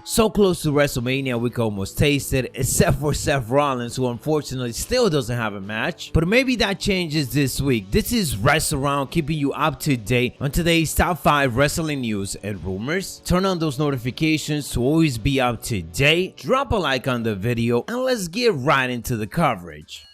So close to WrestleMania, we could almost taste it, except for Seth Rollins, who unfortunately still doesn't have a match. But maybe that changes this week. This is Wrestle Around, keeping you up to date on today's top 5 wrestling news and rumors. Turn on those notifications to always be up to date. Drop a like on the video, and let's get right into the coverage.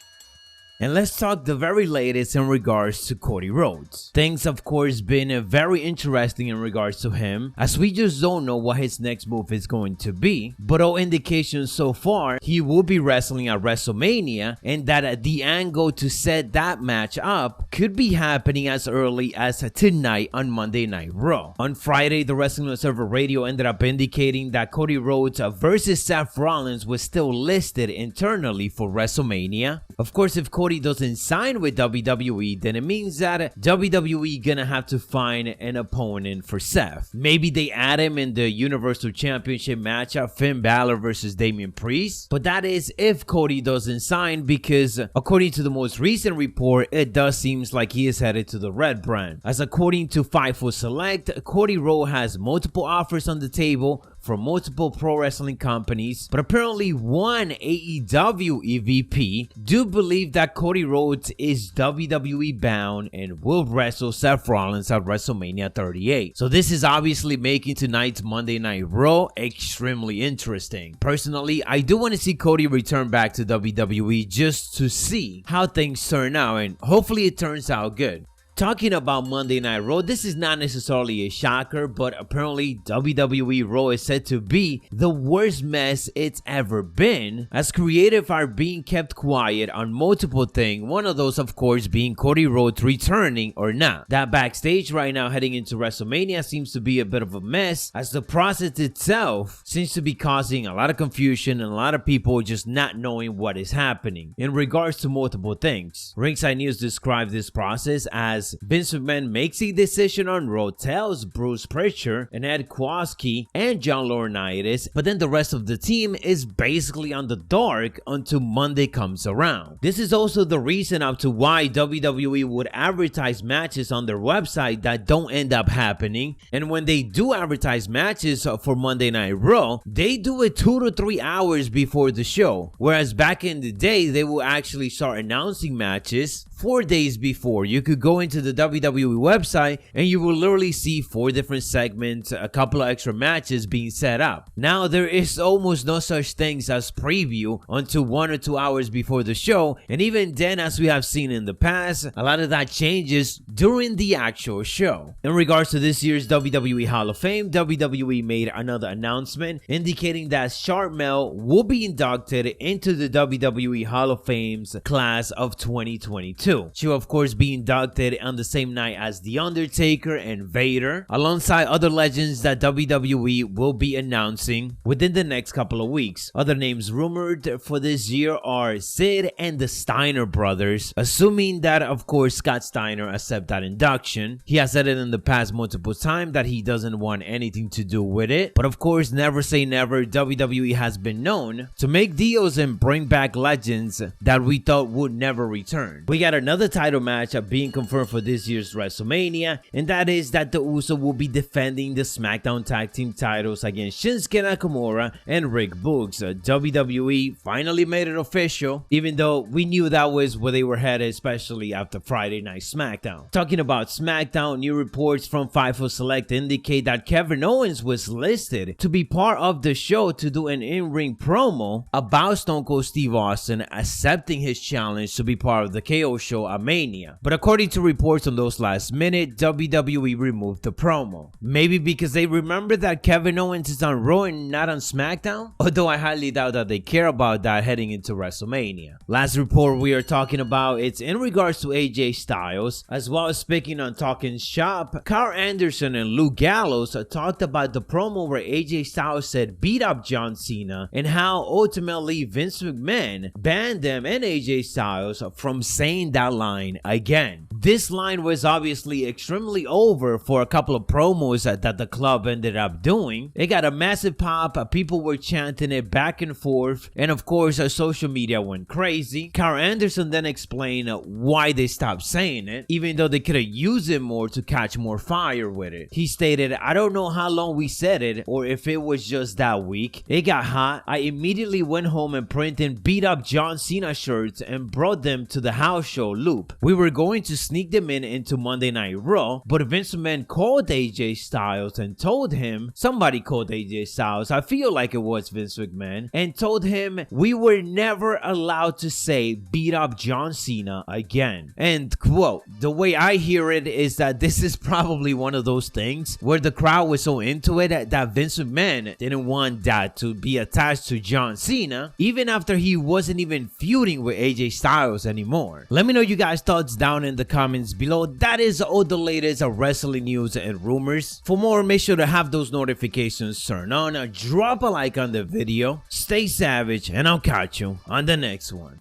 And let's talk the very latest in regards to Cody Rhodes. Things of course been very interesting in regards to him, as we just don't know what his next move is going to be, but all indications so far he will be wrestling at WrestleMania, and that the angle to set that match up could be happening as early as tonight on Monday Night Raw. On Friday, the Wrestling Observer Radio ended up indicating that Cody Rhodes versus Seth Rollins was still listed internally for WrestleMania. Of course, if Cody doesn't sign with WWE, then it means that WWE gonna have to find an opponent for Seth. Maybe they add him in the Universal Championship matchup, Finn Balor versus Damian Priest, but that is if Cody doesn't sign, because according to the most recent report, it does seem like he is headed to the Red brand. As according to Fightful Select, Cody Rhodes has multiple offers on the table from multiple pro wrestling companies, but apparently one AEW EVP do believe that Cody Rhodes is WWE bound and will wrestle Seth Rollins at WrestleMania 38. So this is obviously making tonight's Monday Night Raw extremely interesting. Personally, I do want to see Cody return back to WWE just to see how things turn out, and hopefully it turns out good. Talking about Monday Night Raw, this is not necessarily a shocker, but apparently WWE Raw is said to be the worst mess it's ever been, as creative are being kept quiet on multiple things, one of those of course being Cody Rhodes returning or not. That backstage right now heading into WrestleMania seems to be a bit of a mess, as the process itself seems to be causing a lot of confusion and a lot of people just not knowing what is happening in regards to multiple things. Ringside News described this process as Vince McMahon makes a decision on Raw, tells Bruce Prichard and Ed Kowalski and John Laurinaitis, but then the rest of the team is basically on the dark until Monday comes around. This is also the reason up to why WWE would advertise matches on their website that don't end up happening, and when they do advertise matches for Monday Night Raw, they do it 2 to 3 hours before the show, whereas back in the day they will actually start announcing matches 4 days before. You could go into the WWE website and you will literally see 4 different segments, a couple of extra matches being set up. Now there is almost no such things as preview until 1 or 2 hours before the show, and even then, as we have seen in the past, a lot of that changes during the actual show. In regards to this year's WWE Hall of Fame, WWE made another announcement indicating that Sharmell will be inducted into the WWE Hall of Fame's class of 2022. She will of course be inducted on the same night as The Undertaker and Vader, alongside other legends that WWE will be announcing within the next couple of weeks. Other names rumored for this year are Sid and the Steiner brothers, assuming that of course Scott Steiner accepts that induction. He has said it in the past multiple times that he doesn't want anything to do with it, but of course never say never. WWE has been known to make deals and bring back legends that we thought would never return. We got another title match being confirmed for this year's WrestleMania, and that is that the Usos will be defending the SmackDown Tag Team titles against Shinsuke Nakamura and Rick Boogs. WWE finally made it official, even though we knew that was where they were headed, especially after Friday Night SmackDown. Talking about SmackDown, new reports from Fightful Select indicate that Kevin Owens was listed to be part of the show to do an in-ring promo about Stone Cold Steve Austin accepting his challenge to be part of the KO show at Mania. But according to reports on those last minute, WWE removed the promo. Maybe because they remember that Kevin Owens is on Raw and not on SmackDown? Although I highly doubt that they care about that heading into WrestleMania. Last report we are talking about, it's in regards to AJ Styles, as well as speaking on Talking Shop. Carl Anderson and Luke Gallows talked about the promo where AJ Styles said beat up John Cena, and how ultimately Vince McMahon banned them and AJ Styles from saying that line again. This line was obviously extremely over for a couple of promos that the club ended up doing. It got a massive pop, people were chanting it back and forth, and of course social media went crazy. Carl Anderson then explained why they stopped saying it, even though they could have used it more to catch more fire with it. He stated, "I don't know how long we said it or if it was just that week. It got hot. I immediately went home and printed beat up John Cena shirts and brought them to the house show loop. We were going to sneak them into Monday Night Raw, but Vince McMahon called AJ Styles and told him," somebody called AJ Styles, I feel like it was Vince McMahon, and told him we were never allowed to say beat up John Cena again. End quote. The way I hear it is that this is probably one of those things where the crowd was so into it that Vince McMahon didn't want that to be attached to John Cena, even after he wasn't even feuding with AJ Styles anymore. Let me know you guys' thoughts down in the comments below. That is all the latest wrestling news and rumors. For more, make sure to have those notifications turned on. Drop a like on the video, stay savage, and I'll catch you on the next one.